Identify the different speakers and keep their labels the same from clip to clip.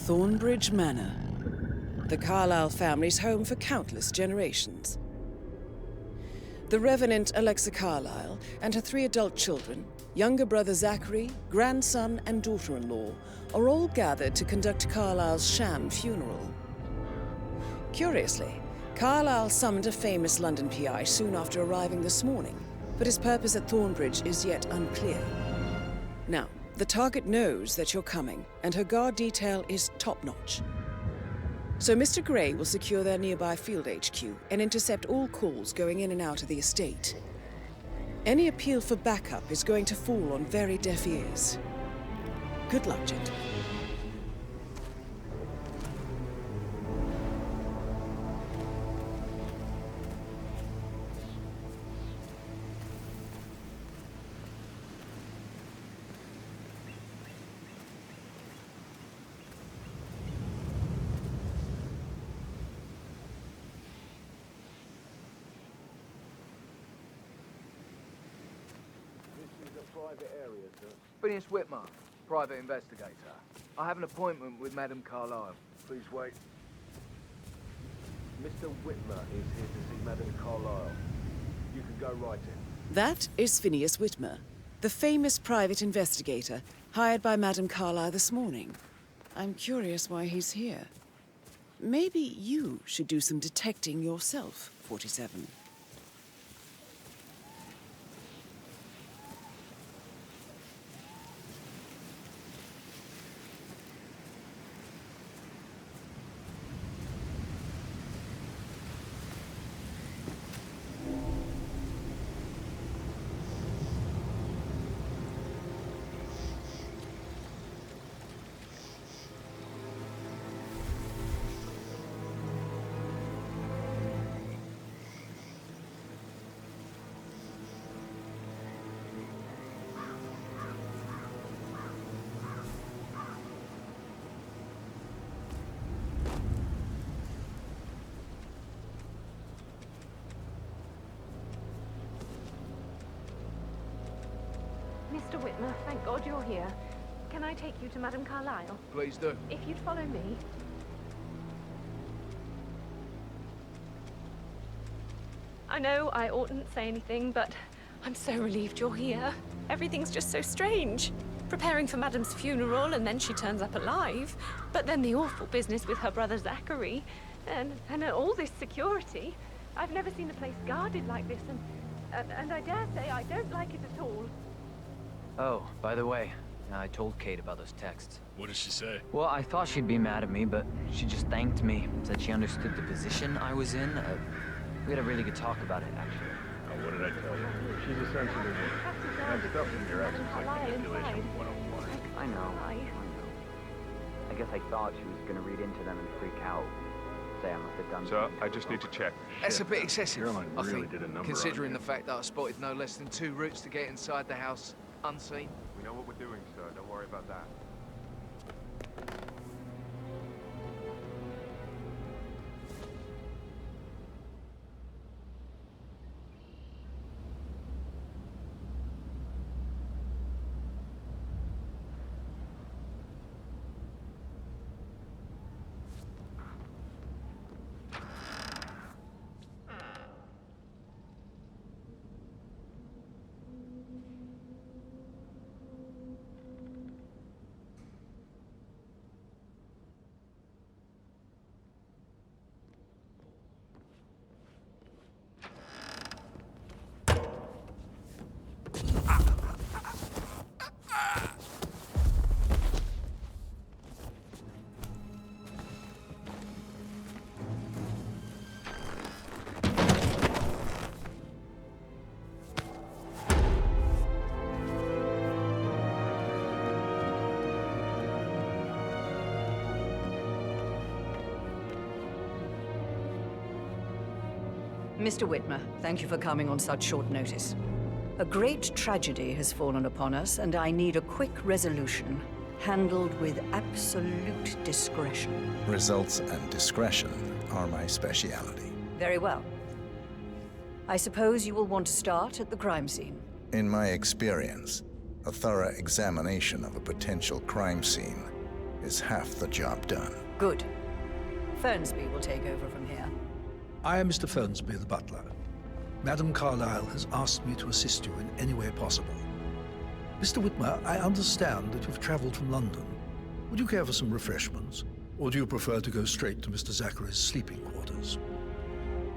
Speaker 1: Thornbridge Manor, the Carlisle family's home for countless generations. The Revenant Alexa Carlisle and her 3 adult children, younger brother Zachary, grandson and daughter-in-law, are all gathered to conduct Carlisle's sham funeral. Curiously, Carlisle summoned a famous London PI soon after arriving this morning, but his purpose at Thornbridge is yet unclear. Now, the target knows that you're coming, and her guard detail is top-notch. So Mr. Gray will secure their nearby field HQ and intercept all calls going in and out of the estate. Any appeal for backup is going to fall on very deaf ears. Good luck, gentlemen.
Speaker 2: Phineas Whitmer, private investigator. I have an appointment with Madame Carlisle.
Speaker 3: Please wait. Mr. Whitmer is here to see Madame Carlisle. You can go right in.
Speaker 1: That is Phineas Whitmer, the famous private investigator hired by Madame Carlisle this morning. I'm curious why he's here. Maybe you should do some detecting yourself, 47.
Speaker 4: Mr. Whitmer, thank God you're here. Can I take you to Madame Carlisle?
Speaker 2: Please do.
Speaker 4: If you'd follow me. I know I oughtn't say anything, but I'm so relieved you're here. Everything's just so strange. Preparing for Madame's funeral, and then she turns up alive. But then the awful business with her brother Zachary, and all this security. I've never seen the place guarded like this, and I dare say I don't like it at all.
Speaker 5: Oh, by the way, I told Kate about those texts.
Speaker 6: What did she say?
Speaker 5: Well, I thought she'd be mad at me, but she just thanked me, said she understood the position I was in. We had a really good talk about it, actually.
Speaker 6: Oh, what did I tell you? She's a sensitive woman. That stuff from your ex was like manipulation 101.
Speaker 5: I know. I guess I thought she was gonna read into them and freak out. Say I must have done
Speaker 6: So,
Speaker 5: something.
Speaker 6: I just need to check.
Speaker 2: That's a bit excessive,
Speaker 6: Caroline
Speaker 2: I
Speaker 6: really
Speaker 2: think,
Speaker 6: did a number
Speaker 2: considering
Speaker 6: on
Speaker 2: the fact that I spotted no less than 2 routes to get inside the house unseen.
Speaker 6: We know what we're doing, sir. Don't worry about that.
Speaker 7: Mr. Whitmer, thank you for coming on such short notice. A great tragedy has fallen upon us, and I need a quick resolution, handled with absolute discretion.
Speaker 8: Results and discretion are my speciality.
Speaker 7: Very well. I suppose you will want to start at the crime scene.
Speaker 8: In my experience, a thorough examination of a potential crime scene is half the job done.
Speaker 7: Good. Fernsby will take over from here.
Speaker 9: I am Mr. Fernsby, the butler. Madame Carlisle has asked me to assist you in any way possible. Mr. Whitmer, I understand that you've traveled from London. Would you care for some refreshments? Or do you prefer to go straight to Mr. Zachary's sleeping quarters?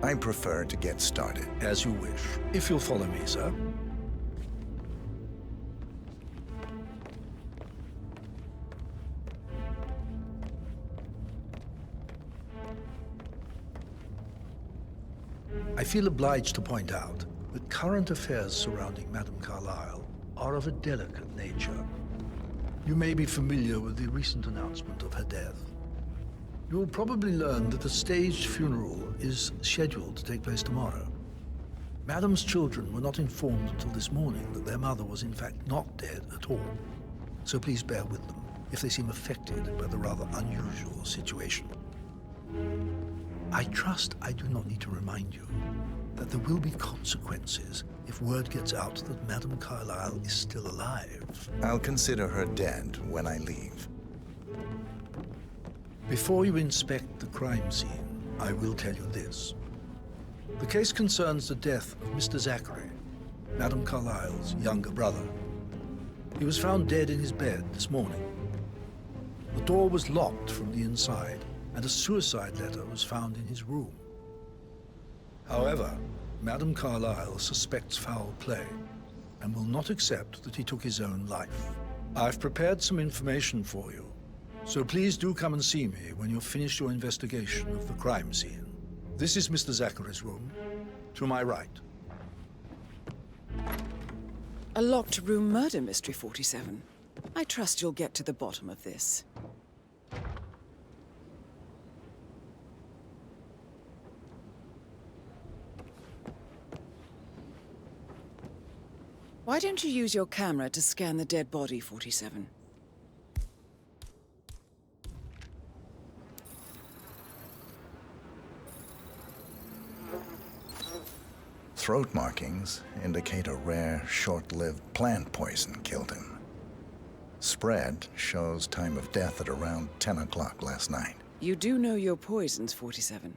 Speaker 8: I prefer to get started.
Speaker 9: As you wish. If you'll follow me, sir. I feel obliged to point out that current affairs surrounding Madame Carlisle are of a delicate nature. You may be familiar with the recent announcement of her death. You will probably learn that a staged funeral is scheduled to take place tomorrow. Madame's children were not informed until this morning that their mother was in fact not dead at all. So please bear with them if they seem affected by the rather unusual situation. I trust I do not need to remind you that there will be consequences if word gets out that Madame Carlisle is still alive.
Speaker 8: I'll consider her dead when I leave.
Speaker 9: Before you inspect the crime scene, I will tell you this. The case concerns the death of Mr. Zachary, Madame Carlisle's younger brother. He was found dead in his bed this morning. The door was locked from the inside, and a suicide letter was found in his room. However, Madame Carlisle suspects foul play and will not accept that he took his own life. I've prepared some information for you, so please do come and see me when you've finished your investigation of the crime scene. This is Mr. Zachary's room, to my right.
Speaker 1: A locked room murder mystery, 47. I trust you'll get to the bottom of this. Why don't you use your camera to scan the dead body, 47?
Speaker 8: Throat markings indicate a rare, short-lived plant poison killed him. Spread shows time of death at around 10 o'clock last night.
Speaker 1: You do know your poisons, 47.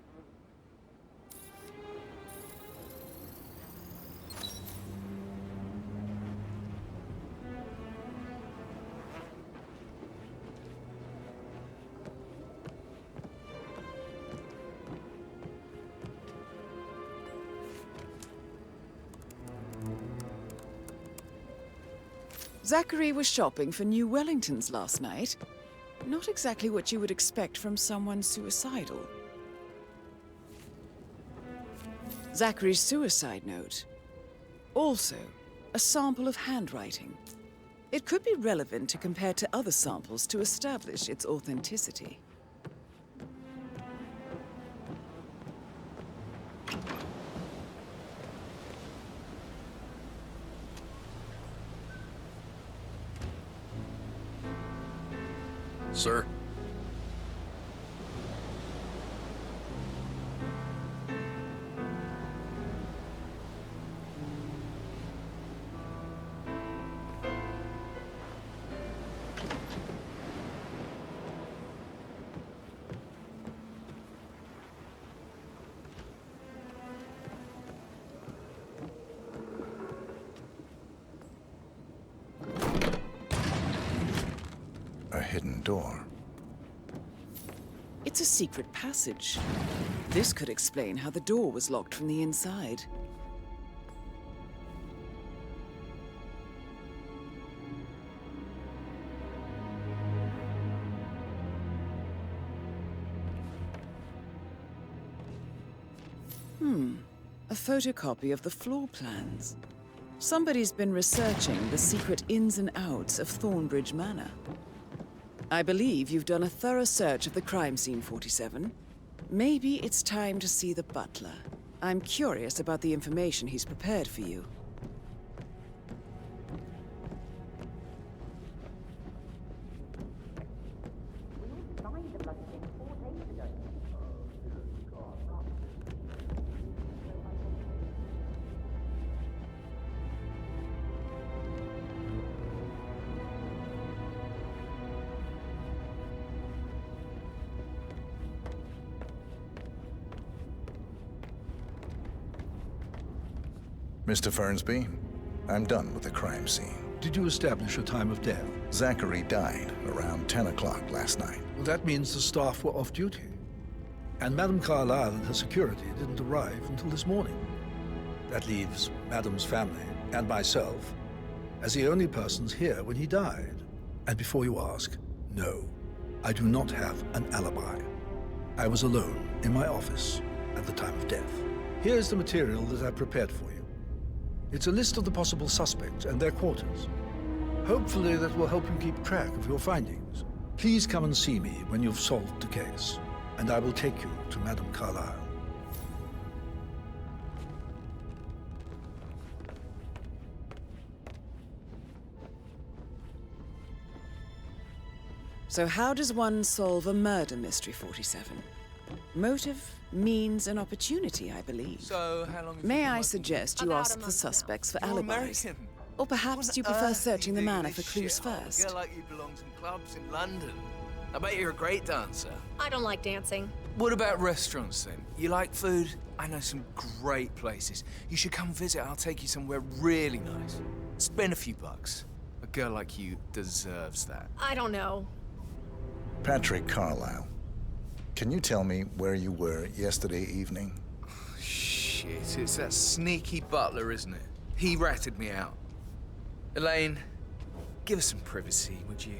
Speaker 1: Zachary was shopping for new Wellingtons last night. Not exactly what you would expect from someone suicidal. Zachary's suicide note. Also, a sample of handwriting. It could be relevant to compare to other samples to establish its authenticity.
Speaker 10: Sir?
Speaker 8: A hidden door.
Speaker 1: It's a secret passage. This could explain how the door was locked from the inside. A photocopy of the floor plans. Somebody's been researching the secret ins and outs of Thornbridge Manor. I believe you've done a thorough search of the crime scene, 47. Maybe it's time to see the butler. I'm curious about the information he's prepared for you.
Speaker 8: Mr. Fernsby, I'm done with the crime scene.
Speaker 9: Did you establish a time of death?
Speaker 8: Zachary died around 10 o'clock last night.
Speaker 9: Well, that means the staff were off duty. And Madame Carlisle and her security didn't arrive until this morning. That leaves Madame's family and myself as the only persons here when he died. And before you ask, no, I do not have an alibi. I was alone in my office at the time of death. Here's the material that I prepared for you. It's a list of the possible suspects and their quarters. Hopefully that will help you keep track of your findings. Please come and see me when you've solved the case, and I will take you to Madame Carlisle.
Speaker 1: So how does one solve a murder mystery, 47? Motive, means, and opportunity, I believe.
Speaker 2: So, how long have
Speaker 1: May
Speaker 2: you been
Speaker 1: I
Speaker 2: working
Speaker 1: suggest
Speaker 2: here?
Speaker 1: you ask the suspects for
Speaker 2: You're
Speaker 1: alibis?
Speaker 2: American.
Speaker 1: Or perhaps
Speaker 2: What
Speaker 1: you
Speaker 2: on
Speaker 1: prefer
Speaker 2: earth
Speaker 1: searching
Speaker 2: do
Speaker 1: the
Speaker 2: you do
Speaker 1: manor
Speaker 2: this
Speaker 1: for clues
Speaker 2: shit? Oh,
Speaker 1: first?
Speaker 2: a girl like you belongs in clubs in London. I bet you're a great dancer.
Speaker 10: I don't like dancing.
Speaker 2: What about restaurants then? You like food? I know some great places. You should come visit. I'll take you somewhere really nice. Spend a few bucks. A girl like you deserves that.
Speaker 10: I don't know.
Speaker 8: Patrick Carlisle, can you tell me where you were yesterday evening?
Speaker 2: Shit, it's that sneaky butler, isn't it? He ratted me out. Elaine, give us some privacy, would you?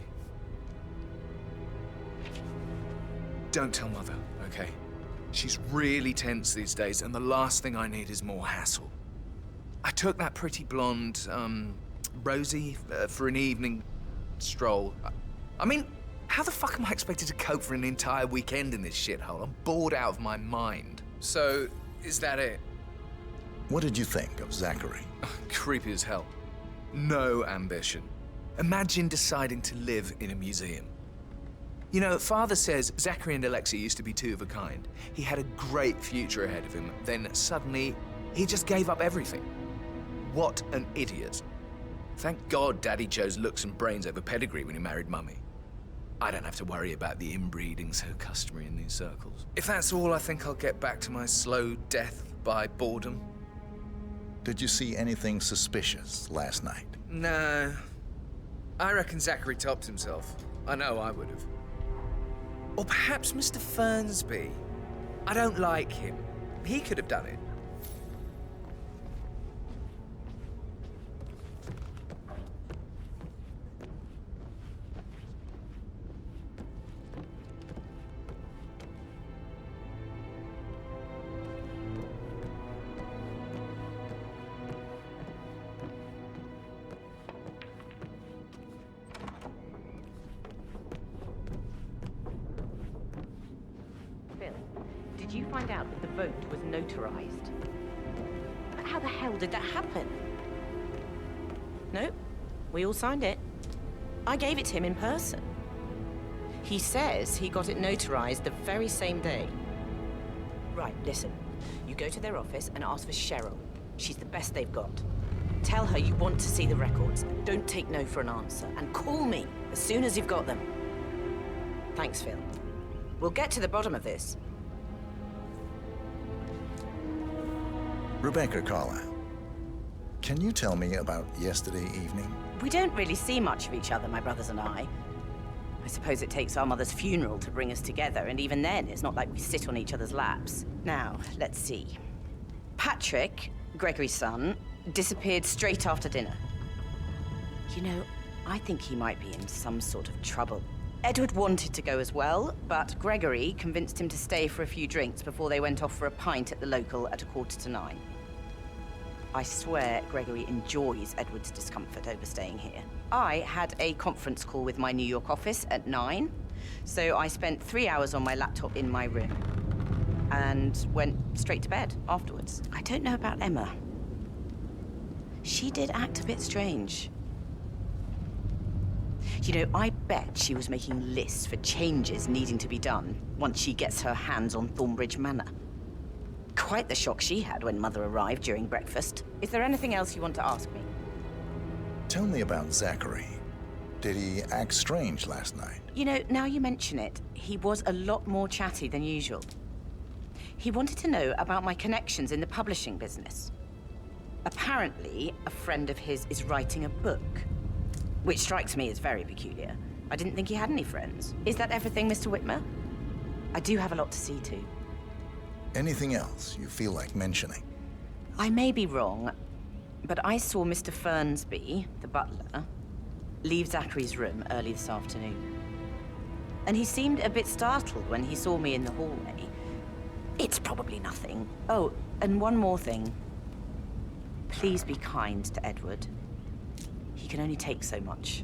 Speaker 2: Don't tell Mother, okay? She's really tense these days, and the last thing I need is more hassle. I took that pretty blonde, Rosie, for an evening stroll. I mean, how the fuck am I expected to cope for an entire weekend in this shithole? I'm bored out of my mind. So, is that it?
Speaker 8: What did you think of Zachary?
Speaker 2: Creepy as hell. No ambition. Imagine deciding to live in a museum. You know, Father says Zachary and Alexa used to be two of a kind. He had a great future ahead of him. Then suddenly, he just gave up everything. What an idiot. Thank God Daddy chose looks and brains over pedigree when he married Mummy. I don't have to worry about the inbreeding so customary in these circles. If that's all, I think I'll get back to my slow death by boredom.
Speaker 8: Did you see anything suspicious last night?
Speaker 2: No. I reckon Zachary topped himself. I know I would have. Or perhaps Mr. Fernsby. I don't like him. He could have done it.
Speaker 11: Did you find out that the vote was notarized? But how the hell did that happen? No, we all signed it. I gave it to him in person. He says he got it notarized the very same day. Right, listen. You go to their office and ask for Cheryl. She's the best they've got. Tell her you want to see the records. Don't take no for an answer. And call me as soon as you've got them. Thanks, Phil. We'll get to the bottom of this.
Speaker 8: Rebecca Carlisle, can you tell me about yesterday evening?
Speaker 11: We don't really see much of each other, my brothers and I. I suppose it takes our mother's funeral to bring us together, and even then, it's not like we sit on each other's laps. Now, let's see. Patrick, Gregory's son, disappeared straight after dinner. You know, I think he might be in some sort of trouble. Edward wanted to go as well, but Gregory convinced him to stay for a few drinks before they went off for a pint at the local at 8:45. I swear Gregory enjoys Edward's discomfort over staying here. I had a conference call with my New York office at 9, so I spent 3 hours on my laptop in my room and went straight to bed afterwards. I don't know about Emma. She did act a bit strange. You know, I bet she was making lists for changes needing to be done once she gets her hands on Thornbridge Manor. Quite the shock she had when Mother arrived during breakfast. Is there anything else you want to ask me?
Speaker 8: Tell me about Zachary. Did he act strange last night?
Speaker 11: You know, now you mention it, he was a lot more chatty than usual. He wanted to know about my connections in the publishing business. Apparently, a friend of his is writing a book, which strikes me as very peculiar. I didn't think he had any friends. Is that everything, Mr. Whitmer? I do have a lot to see to.
Speaker 8: Anything else you feel like mentioning?
Speaker 11: I may be wrong, but I saw Mr. Fernsby, the butler, leave Zachary's room early this afternoon. And he seemed a bit startled when he saw me in the hallway. It's probably nothing. Oh, and one more thing. Please be kind to Edward. He can only take so much.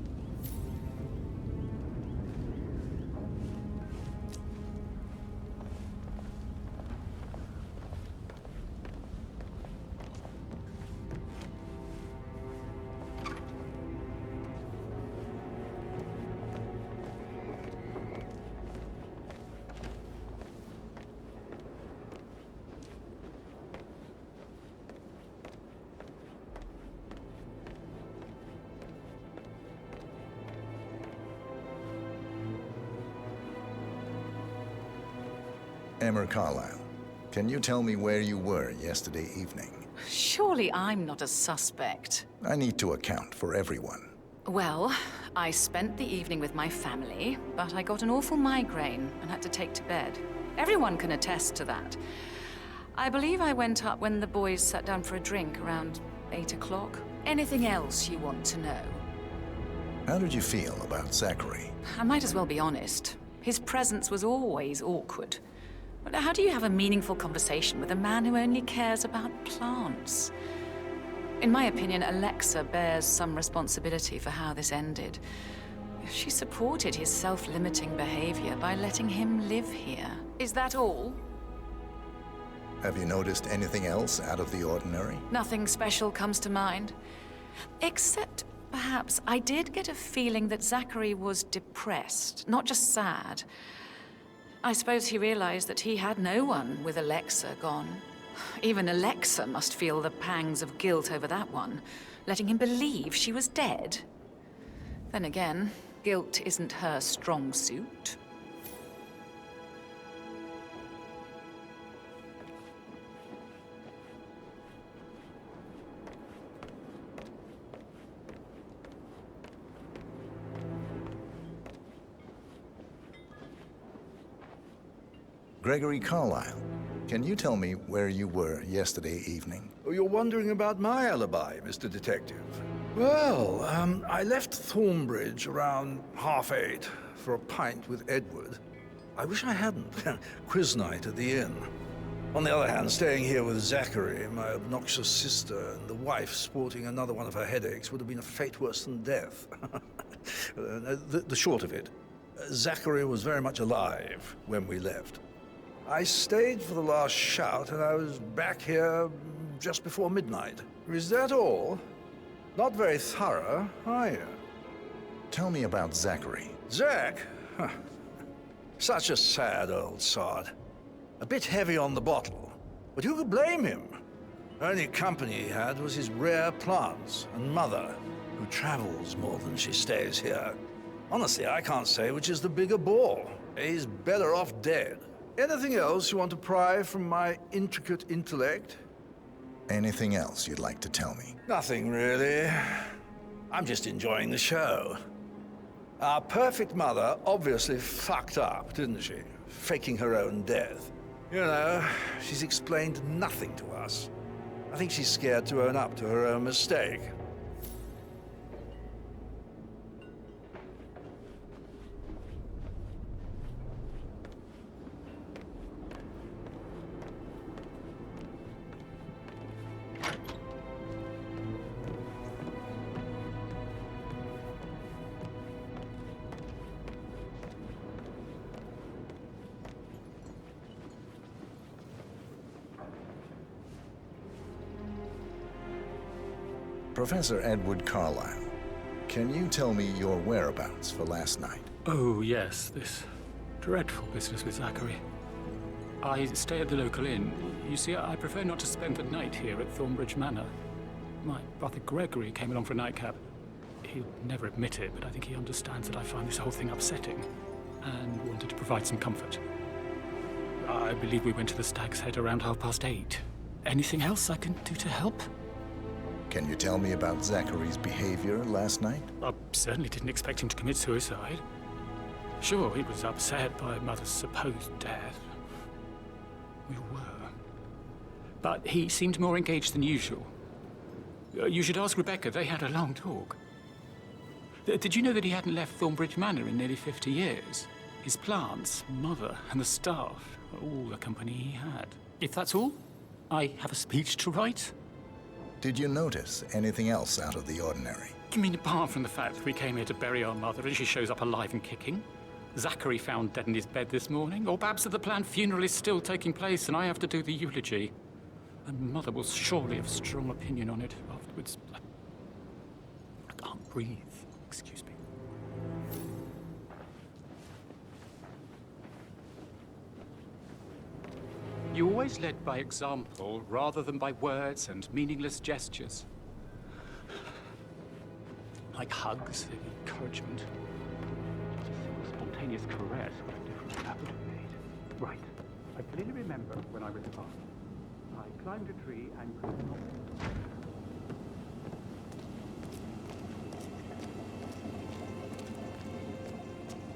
Speaker 8: Emma Carlisle, can you tell me where you were yesterday evening?
Speaker 12: Surely I'm not a suspect.
Speaker 8: I need to account for everyone.
Speaker 12: Well, I spent the evening with my family, but I got an awful migraine and had to take to bed. Everyone can attest to that. I believe I went up when the boys sat down for a drink around 8 o'clock. Anything else you want to know?
Speaker 8: How did you feel about Zachary?
Speaker 12: I might as well be honest. His presence was always awkward. But how do you have a meaningful conversation with a man who only cares about plants? In my opinion, Alexa bears some responsibility for how this ended. She supported his self-limiting behavior by letting him live here. Is that all?
Speaker 8: Have you noticed anything else out of the ordinary?
Speaker 12: Nothing special comes to mind. Except, perhaps, I did get a feeling that Zachary was depressed, not just sad. I suppose he realized that he had no one with Alexa gone. Even Alexa must feel the pangs of guilt over that one, letting him believe she was dead. Then again, guilt isn't her strong suit.
Speaker 8: Gregory Carlisle, can you tell me where you were yesterday evening?
Speaker 9: Oh, you're wondering about my alibi, Mr. Detective. Well, I left Thornbridge around 8:30 for a pint with Edward. I wish I hadn't. Quiz night at the inn. On the other hand, staying here with Zachary, my obnoxious sister, and the wife sporting another one of her headaches would have been a fate worse than death. The short of it, Zachary was very much alive when we left. I stayed for the last shout, and I was back here just before midnight. Is that all? Not very thorough, are you?
Speaker 8: Tell me about Zachary.
Speaker 9: Zach? Huh. Such a sad old sod. A bit heavy on the bottle, but who could blame him? Only company he had was his rare plants and mother, who travels more than she stays here. Honestly, I can't say which is the bigger bore. He's better off dead. Anything else you want to pry from my intricate intellect?
Speaker 8: Anything else you'd like to tell me?
Speaker 9: Nothing, really. I'm just enjoying the show. Our perfect mother obviously fucked up, didn't she? Faking her own death. You know, she's explained nothing to us. I think she's scared to own up to her own mistake.
Speaker 8: Professor Edward Carlisle, can you tell me your whereabouts for last night?
Speaker 13: Oh, yes, this dreadful business with Zachary. I stay at the local inn. You see, I prefer not to spend the night here at Thornbridge Manor. My brother Gregory came along for a nightcap. He'll never admit it, but I think he understands that I find this whole thing upsetting and wanted to provide some comfort. I believe we went to the Stag's Head around 8:30. Anything else I can do to help?
Speaker 8: Can you tell me about Zachary's behavior last night?
Speaker 13: I certainly didn't expect him to commit suicide. Sure, he was upset by Mother's supposed death. We were. But he seemed more engaged than usual. You should ask Rebecca. They had a long talk. Did you know that he hadn't left Thornbridge Manor in nearly 50 years? His plants, Mother, and the staff, all the company he had. If that's all, I have a speech to write.
Speaker 8: Did you notice anything else out of the ordinary?
Speaker 13: You mean apart from the fact that we came here to bury our mother and she shows up alive and kicking? Zachary found dead in his bed this morning? Or perhaps that the planned funeral is still taking place and I have to do the eulogy? And Mother will surely have a strong opinion on it afterwards. I can't breathe. Excuse me. You always led by example rather than by words and meaningless gestures. Like hugs, encouragement. A spontaneous caress, what a difference that would have made. Right. I clearly remember when I was 5. I climbed a tree and could not.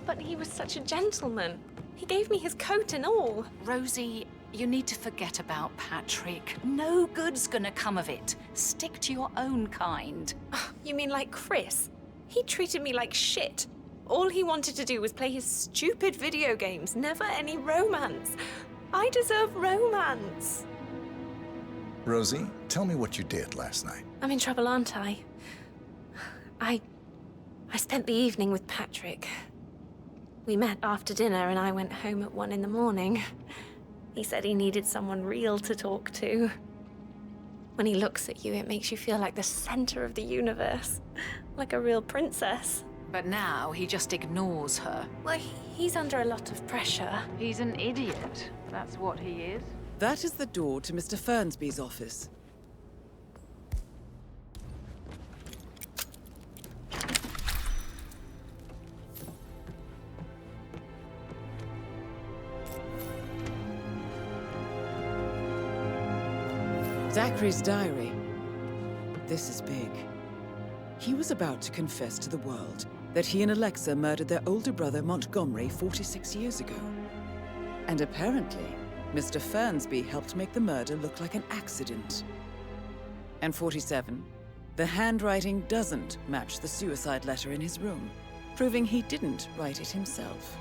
Speaker 4: But he was such a gentleman. He gave me his coat and all.
Speaker 12: Rosie, you need to forget about Patrick. No good's gonna come of it. Stick to your own kind.
Speaker 4: You mean like Chris? He treated me like shit. All he wanted to do was play his stupid video games, never any romance. I deserve romance.
Speaker 8: Rosie, tell me what you did last night.
Speaker 4: I'm in trouble, aren't I? I spent the evening with Patrick. We met after dinner and I went home at 1 in the morning. He said he needed someone real to talk to. When he looks at you, it makes you feel like the center of the universe. Like a real princess.
Speaker 12: But now he just ignores her.
Speaker 4: Well, he's under a lot of pressure.
Speaker 12: He's an idiot. That's what he is.
Speaker 1: That is the door to Mr. Fernsby's office. Zachary's diary. This is big. He was about to confess to the world that he and Alexa murdered their older brother Montgomery 46 years ago. And apparently, Mr. Fernsby helped make the murder look like an accident. And 47, the handwriting doesn't match the suicide letter in his room, proving he didn't write it himself.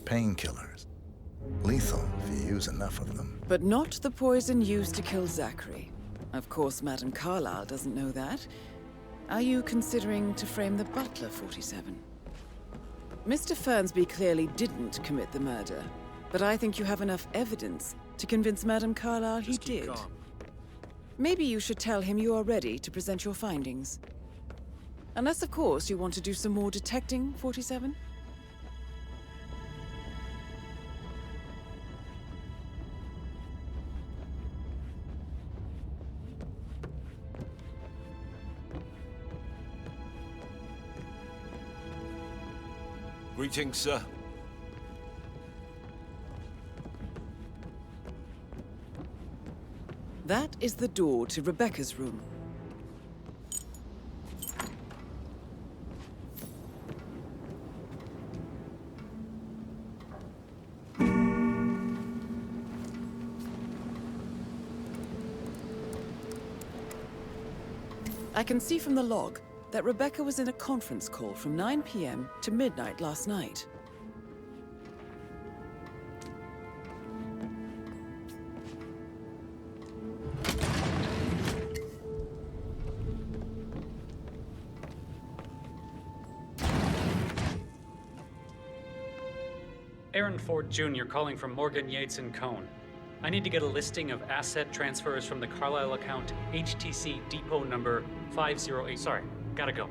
Speaker 8: Painkillers. Lethal if you use enough of them.
Speaker 1: But not the poison used to kill Zachary. Of course, Madame Carlisle doesn't know that. Are you considering to frame the butler, 47? Mr. Fernsby clearly didn't commit the murder, but I think you have enough evidence to convince Madame Carlisle he did.
Speaker 2: Calm.
Speaker 1: Maybe you should tell him you are ready to present your findings. Unless, of course, you want to do some more detecting, 47?
Speaker 14: Greetings, sir.
Speaker 1: That is the door to Rebecca's room. I can see from the log that Rebecca was in a conference call from 9 p.m. to midnight last night.
Speaker 15: Aaron Ford Jr. calling from Morgan, Yates & Cohn. I need to get a listing of asset transfers from the Carlisle account, HTC depot number 508. Sorry, gotta go.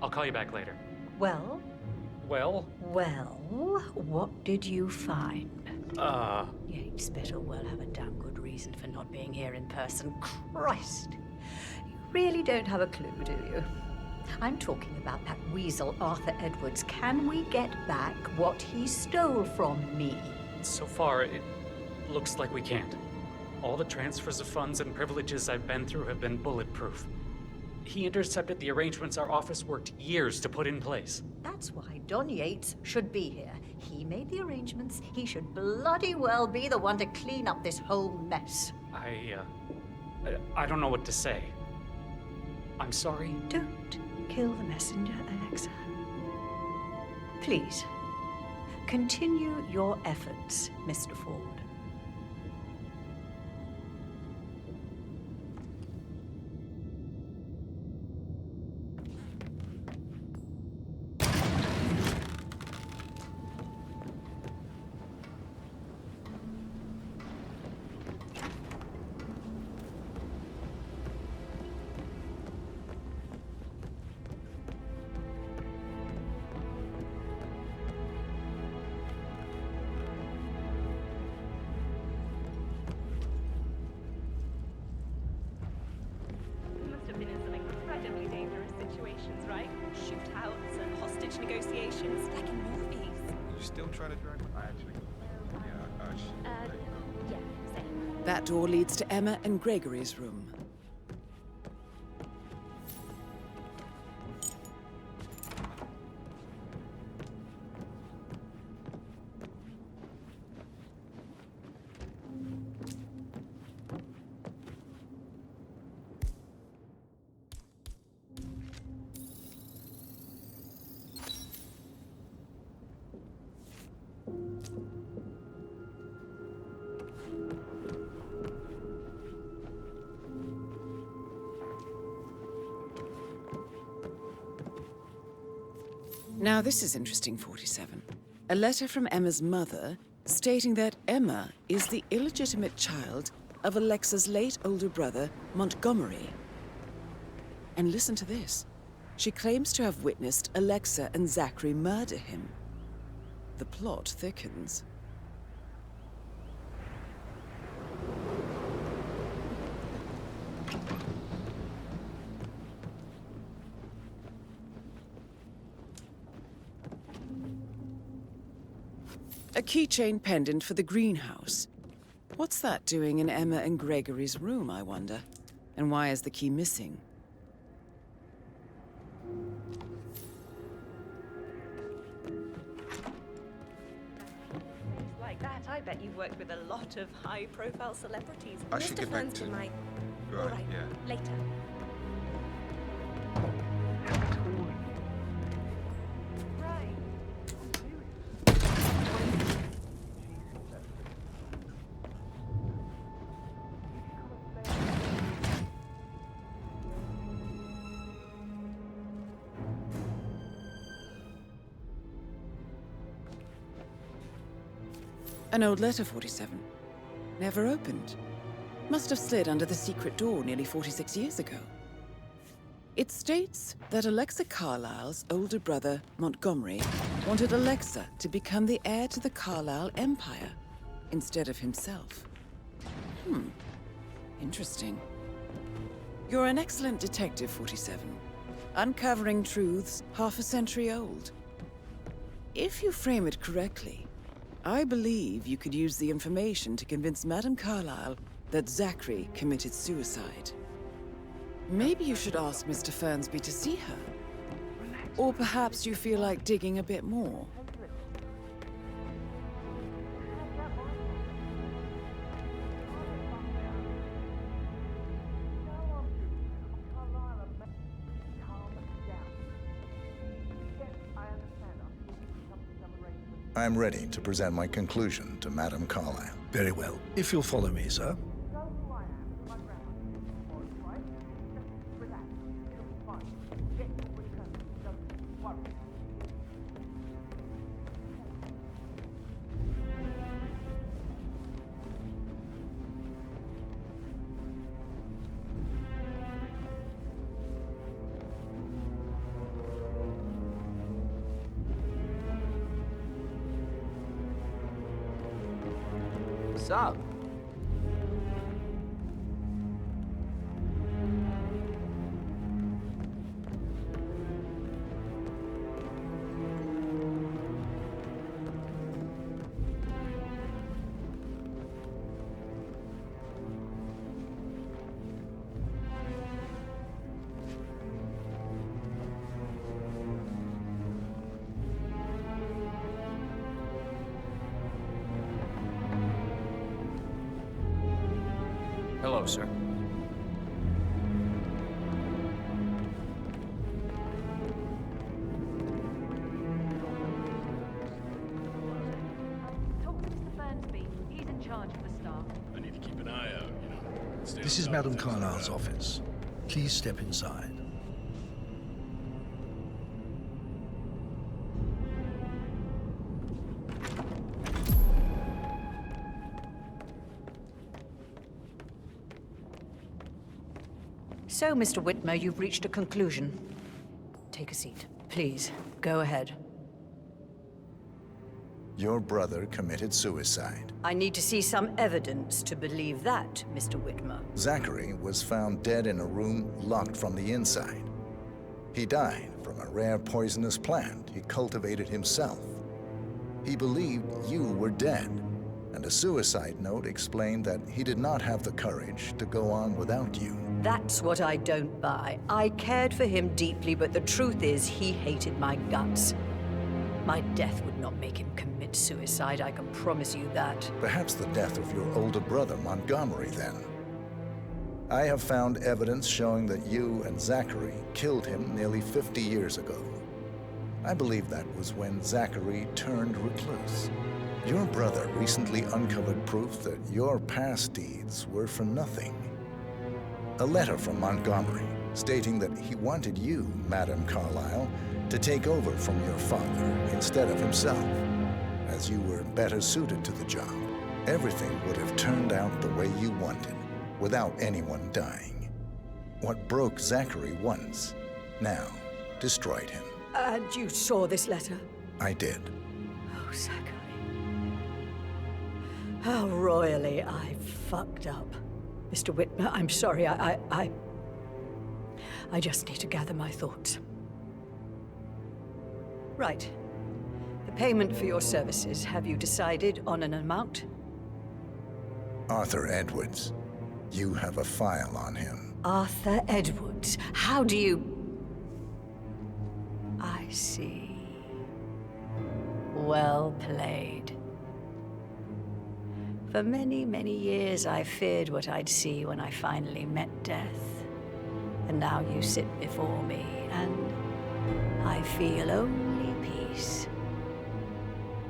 Speaker 15: I'll call you back later.
Speaker 7: Well?
Speaker 15: Well?
Speaker 7: Well, what did you find? Yates better well have a damn good reason for not being here in person. Christ! You really don't have a clue, do you? I'm talking about that weasel Arthur Edwards. Can we get back what he stole from me?
Speaker 15: So far, it looks like we can't. All the transfers of funds and privileges I've been through have been bulletproof. He intercepted the arrangements our office worked years to put in place.
Speaker 7: That's why Don Yates should be here. He made the arrangements. He should bloody well be the one to clean up this whole mess.
Speaker 15: I don't know what to say. I'm sorry.
Speaker 7: Don't kill the messenger, Alexa. Please, continue your efforts, Mr. Ford.
Speaker 1: That door leads to Emma and Gregory's room. Now this is interesting, 47. A letter from Emma's mother stating that Emma is the illegitimate child of Alexa's late older brother, Montgomery. And listen to this. She claims to have witnessed Alexa and Zachary murder him. The plot thickens. A keychain pendant for the greenhouse. What's that doing in Emma and Gregory's room, I wonder? And why is the key missing?
Speaker 4: Like that, I bet you've worked with a lot of high-profile celebrities.
Speaker 16: I should get back to...
Speaker 4: Might...
Speaker 16: Right,
Speaker 4: All right,
Speaker 16: yeah.
Speaker 4: later.
Speaker 1: An old letter, 47. Never opened. Must have slid under the secret door nearly 46 years ago. It states that Alexa Carlisle's older brother, Montgomery, wanted Alexa to become the heir to the Carlisle Empire instead of himself. Interesting. You're an excellent detective, 47. Uncovering truths half a century old. If you frame it correctly, I believe you could use the information to convince Madame Carlisle that Zachary committed suicide. Maybe you should ask Mr. Fernsby to see her. Or perhaps you feel like digging a bit more.
Speaker 8: I'm ready to present my conclusion to Madame Carlisle.
Speaker 9: Very well. If you'll follow me, sir.
Speaker 17: What's up?
Speaker 16: Hello, sir.
Speaker 12: Talk to Mr. Fernsby. He's in charge of the staff.
Speaker 6: I need to keep an eye out, you know. Stay
Speaker 9: This
Speaker 6: on
Speaker 9: is
Speaker 6: top of
Speaker 9: Madame
Speaker 6: things like
Speaker 9: Carlisle's
Speaker 6: that.
Speaker 9: office. Please step inside.
Speaker 7: So, Mr. Whitmer, you've reached a conclusion. Take a seat. Please, go ahead.
Speaker 8: Your brother committed suicide.
Speaker 7: I need to see some evidence to believe that, Mr. Whitmer.
Speaker 8: Zachary was found dead in a room locked from the inside. He died from a rare poisonous plant he cultivated himself. He believed you were dead, and a suicide note explained that he did not have the courage to go on without you.
Speaker 7: That's what I don't buy. I cared for him deeply, but the truth is he hated my guts. My death would not make him commit suicide, I can promise you that.
Speaker 8: Perhaps the death of your older brother, Montgomery, then. I have found evidence showing that you and Zachary killed him nearly 50 years ago. I believe that was when Zachary turned recluse. Your brother recently uncovered proof that your past deeds were for nothing. A letter from Montgomery stating that he wanted you, Madame Carlisle, to take over from your father instead of himself, as you were better suited to the job. Everything would have turned out the way you wanted, without anyone dying. What broke Zachary once, now destroyed him.
Speaker 7: And you saw this letter?
Speaker 8: I did.
Speaker 7: Oh, Zachary. How royally I fucked up. Mr. Whitmer, I'm sorry, I just need to gather my thoughts. Right. The payment for your services, have you decided on an amount?
Speaker 8: Arthur Edwards. You have a file on him.
Speaker 7: Arthur Edwards. How do you... I see. Well played. For many, many years, I feared what I'd see when I finally met death. And now you sit before me, and I feel only peace.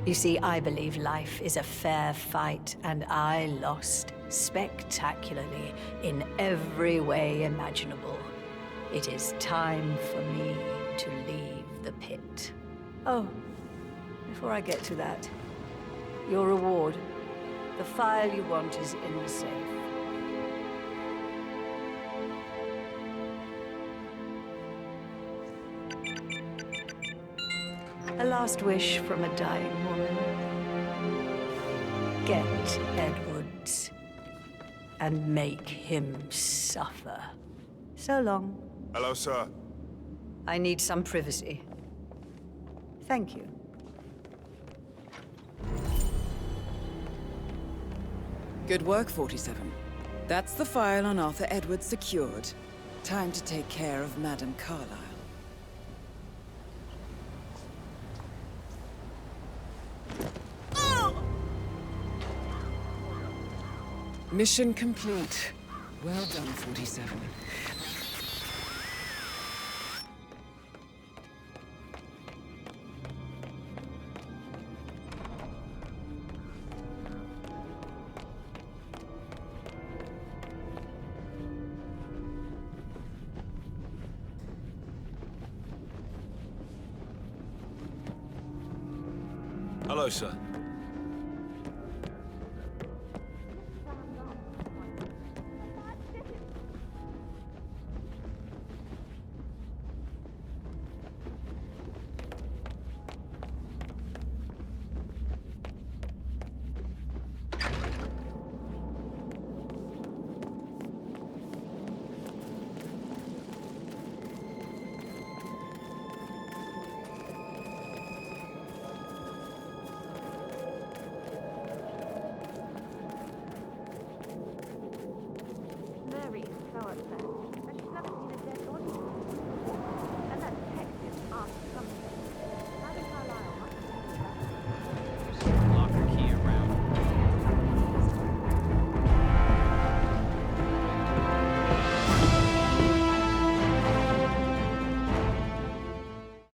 Speaker 7: You see, I believe life is a fair fight, and I lost spectacularly in every way imaginable. It is time for me to leave the pit. Oh, before I get to that, your reward. The file you want is in the safe. A last wish from a dying woman. Get Edwards and make him suffer. So long.
Speaker 17: Hello, sir.
Speaker 7: I need some privacy. Thank you.
Speaker 1: Good work, 47. That's the file on Arthur Edwards secured. Time to take care of Madame Carlisle. Mission complete. Well done, 47.
Speaker 14: Hello, sir.
Speaker 4: Mary, so upset.